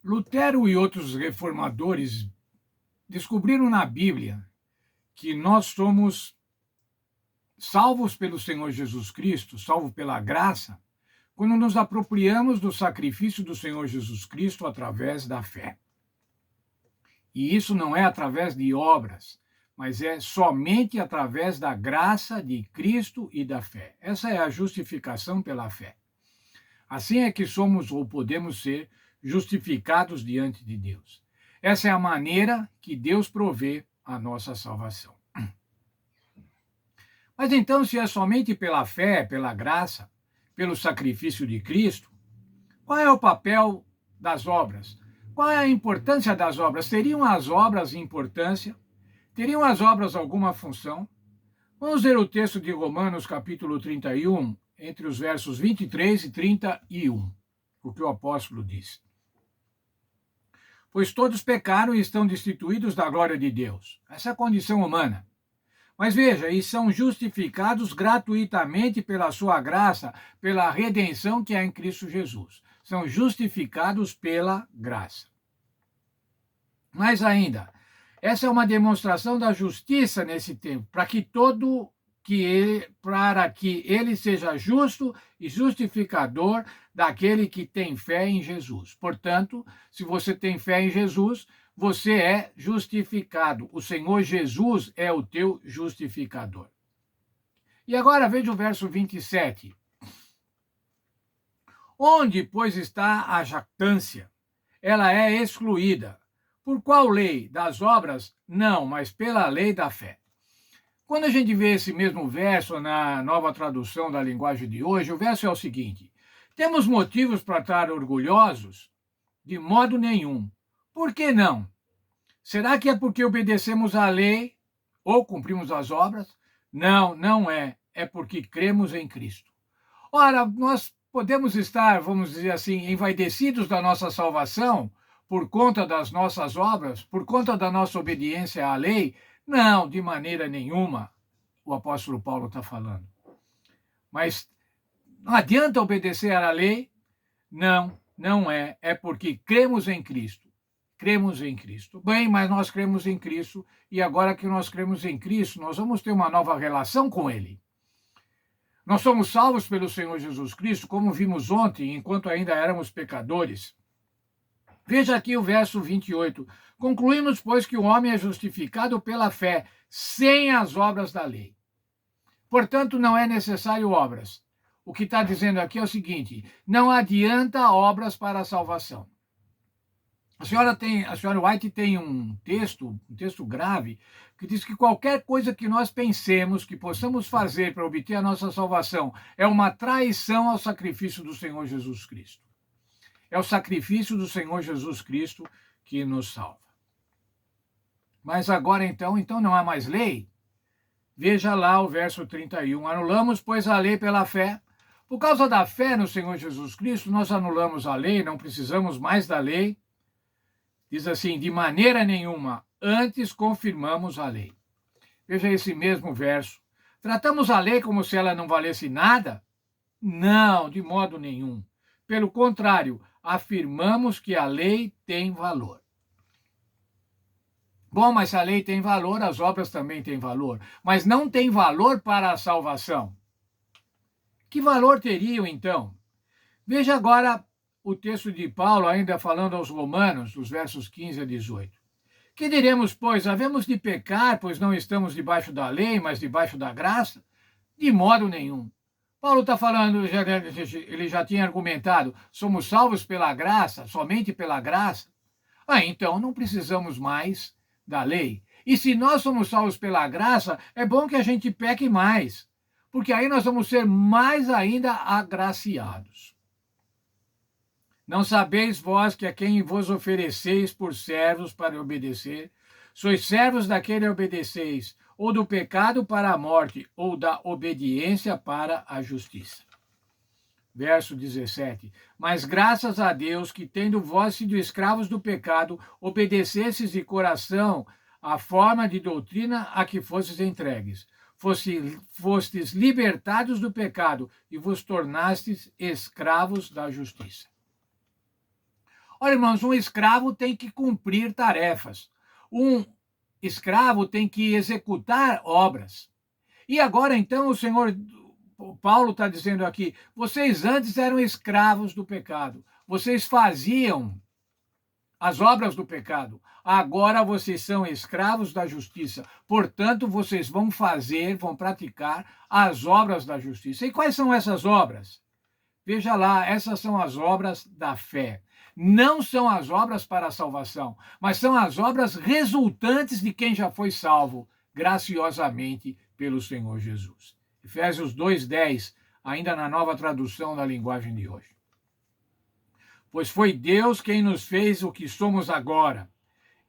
Lutero e outros reformadores descobriram na Bíblia que nós somos salvos pelo Senhor Jesus Cristo, salvos pela graça, quando nos apropriamos do sacrifício do Senhor Jesus Cristo através da fé. E isso não é através de obras, mas é somente através da graça de Cristo e da fé. Essa é a justificação pela fé. Assim é que somos ou podemos ser justificados diante de Deus. Essa é a maneira que Deus provê a nossa salvação. Mas então, se é somente pela fé, pela graça, pelo sacrifício de Cristo, qual é o papel das obras? Qual é a importância das obras? Teriam as obras importância? Teriam as obras alguma função? Vamos ver o texto de Romanos, capítulo 31, entre os versos 23 e 31, o que o apóstolo diz. Pois todos pecaram e estão destituídos da glória de Deus. Essa é a condição humana. Mas veja, e são justificados gratuitamente pela sua graça, pela redenção que há em Cristo Jesus. São justificados pela graça. Mais ainda, essa é uma demonstração da justiça nesse tempo, para que ele seja justo e justificador daquele que tem fé em Jesus. Portanto, se você tem fé em Jesus, você é justificado. O Senhor Jesus é o teu justificador. E agora veja o verso 27. Onde, pois, está a jactância? Ela é excluída. Por qual lei? Das obras? Não, mas pela lei da fé. Quando a gente vê esse mesmo verso na nova tradução da linguagem de hoje, o verso é o seguinte: temos motivos para estar orgulhosos? De modo nenhum. Por que não? Será que é porque obedecemos à lei ou cumprimos as obras? Não, não é. É porque cremos em Cristo. Ora, nós podemos estar, vamos dizer assim, envaidecidos da nossa salvação por conta das nossas obras, por conta da nossa obediência à lei? Não, de maneira nenhuma, o apóstolo Paulo está falando. Mas não adianta obedecer à lei? Não, não é. É porque cremos em Cristo. Cremos em Cristo. Bem, mas nós cremos em Cristo e agora que nós cremos em Cristo, nós vamos ter uma nova relação com Ele. Nós somos salvos pelo Senhor Jesus Cristo, como vimos ontem, enquanto ainda éramos pecadores. Veja aqui o verso 28. Concluímos, pois, que o homem é justificado pela fé, sem as obras da lei. Portanto, não é necessário obras. O que está dizendo aqui é o seguinte: não adianta obras para a salvação. A senhora White tem um texto grave, que diz que qualquer coisa que nós pensemos que possamos fazer para obter a nossa salvação é uma traição ao sacrifício do Senhor Jesus Cristo. É o sacrifício do Senhor Jesus Cristo que nos salva. Mas agora então não há mais lei? Veja lá o verso 31. Anulamos, pois, a lei pela fé. Por causa da fé no Senhor Jesus Cristo, nós anulamos a lei, não precisamos mais da lei. Diz assim: de maneira nenhuma, antes confirmamos a lei. Veja esse mesmo verso. Tratamos a lei como se ela não valesse nada? Não, de modo nenhum. Pelo contrário, afirmamos que a lei tem valor. Bom, mas se a lei tem valor, as obras também têm valor. Mas não tem valor para a salvação. Que valor teriam, então? Veja agora o texto de Paulo, ainda falando aos Romanos, dos versos 15 a 18. Que diremos, pois, havemos de pecar, pois não estamos debaixo da lei, mas debaixo da graça? De modo nenhum. Paulo está falando, ele já tinha argumentado, somos salvos pela graça, somente pela graça. Então não precisamos mais da lei. E se nós somos salvos pela graça, é bom que a gente peque mais, porque aí nós vamos ser mais ainda agraciados. Não sabeis vós que a quem vos ofereceis por servos para obedecer, sois servos daquele a obedeceis, ou do pecado para a morte, ou da obediência para a justiça. Verso 17. Mas graças a Deus que, tendo vós sido escravos do pecado, obedecesses de coração à forma de doutrina a que fostes entregues. Fostes libertados do pecado e vos tornastes escravos da justiça. Olha, irmãos, um escravo tem que cumprir tarefas. Um escravo tem que executar obras. E agora, então, o Paulo está dizendo aqui: vocês antes eram escravos do pecado, vocês faziam as obras do pecado. Agora vocês são escravos da justiça. Portanto, vocês vão praticar as obras da justiça. E quais são essas obras? Veja lá, essas são as obras da fé. Não são as obras para a salvação, mas são as obras resultantes de quem já foi salvo graciosamente pelo Senhor Jesus. Efésios 2:10, ainda na nova tradução da linguagem de hoje. Pois foi Deus quem nos fez o que somos agora.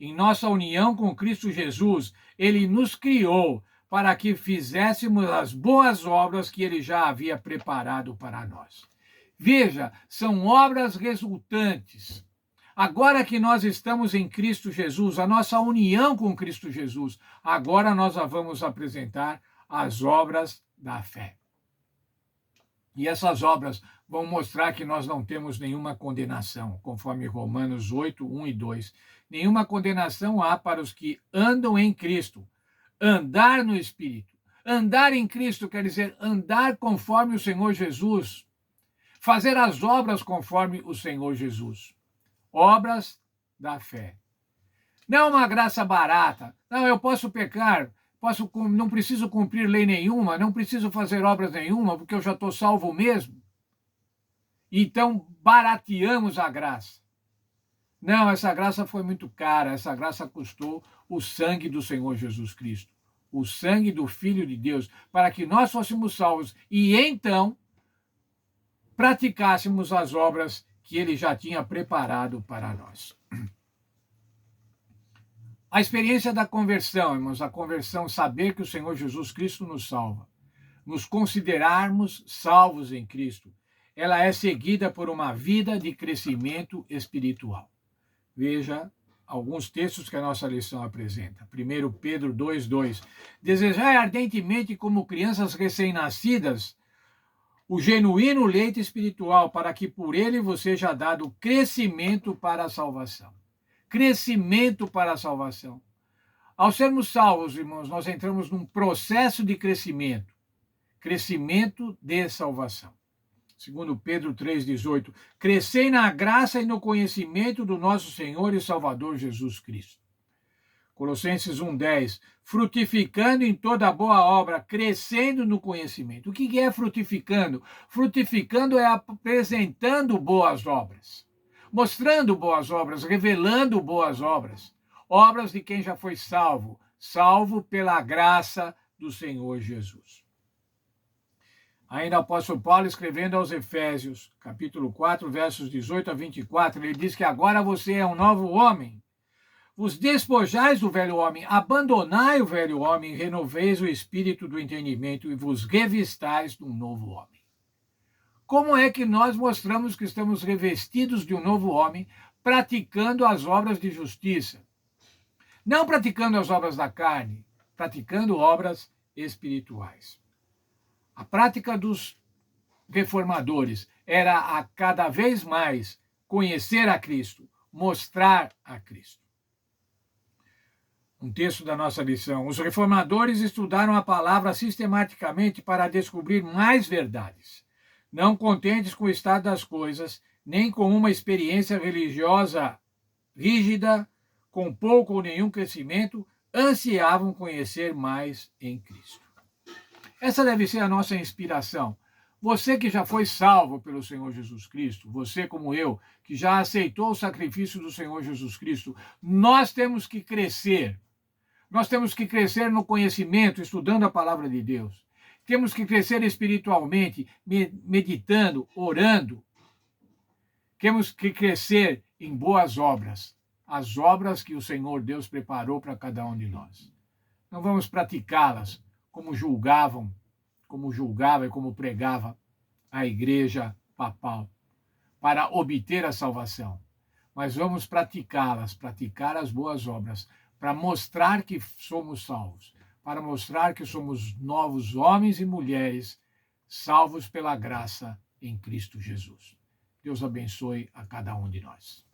Em nossa união com Cristo Jesus, ele nos criou para que fizéssemos as boas obras que ele já havia preparado para nós. Veja, são obras resultantes. Agora que nós estamos em Cristo Jesus, a nossa união com Cristo Jesus, agora nós vamos apresentar as obras da fé. E essas obras vão mostrar que nós não temos nenhuma condenação, conforme Romanos 8, 1 e 2. Nenhuma condenação há para os que andam em Cristo. Andar no Espírito. Andar em Cristo quer dizer andar conforme o Senhor Jesus. Fazer as obras conforme o Senhor Jesus. Obras da fé. Não uma graça barata. Não, eu posso pecar, não preciso cumprir lei nenhuma, não preciso fazer obras nenhuma, porque eu já estou salvo mesmo. Então, barateamos a graça. Não, essa graça foi muito cara, essa graça custou o sangue do Senhor Jesus Cristo, o sangue do Filho de Deus, para que nós fôssemos salvos e então praticássemos as obras que ele já tinha preparado para nós. A experiência da conversão, irmãos, a conversão, saber que o Senhor Jesus Cristo nos salva, nos considerarmos salvos em Cristo, ela é seguida por uma vida de crescimento espiritual. Veja alguns textos que a nossa lição apresenta. 1 Pedro 2:2. Desejai ardentemente como crianças recém-nascidas o genuíno leite espiritual, para que por ele vos seja dado crescimento para a salvação. Crescimento para a salvação. Ao sermos salvos, irmãos, nós entramos num processo de crescimento. Crescimento de salvação. Segundo Pedro 3:18, crescei na graça e no conhecimento do nosso Senhor e Salvador Jesus Cristo. Colossenses 1:10, frutificando em toda boa obra, crescendo no conhecimento. O que é frutificando? Frutificando é apresentando boas obras, mostrando boas obras, revelando boas obras. Obras de quem já foi salvo, salvo pela graça do Senhor Jesus. Ainda o apóstolo Paulo, escrevendo aos Efésios, capítulo 4, versos 18 a 24, ele diz que agora você é um novo homem. Vos despojais do velho homem, abandonai o velho homem, renoveis o espírito do entendimento e vos revistais de um novo homem. Como é que nós mostramos que estamos revestidos de um novo homem, praticando as obras de justiça? Não praticando as obras da carne, praticando obras espirituais. A prática dos reformadores era a cada vez mais conhecer a Cristo, mostrar a Cristo. Um texto da nossa lição. Os reformadores estudaram a palavra sistematicamente para descobrir mais verdades. Não contentes com o estado das coisas, nem com uma experiência religiosa rígida, com pouco ou nenhum crescimento, ansiavam conhecer mais em Cristo. Essa deve ser a nossa inspiração. Você que já foi salvo pelo Senhor Jesus Cristo, você como eu, que já aceitou o sacrifício do Senhor Jesus Cristo, nós temos que crescer. Nós temos que crescer no conhecimento, estudando a palavra de Deus. Temos que crescer espiritualmente, meditando, orando. Temos que crescer em boas obras, as obras que o Senhor Deus preparou para cada um de nós. Não vamos praticá-las como julgava e como pregava a igreja papal, para obter a salvação. Mas vamos praticá-las, praticar as boas obras, para mostrar que somos salvos, para mostrar que somos novos homens e mulheres salvos pela graça em Cristo Jesus. Deus abençoe a cada um de nós.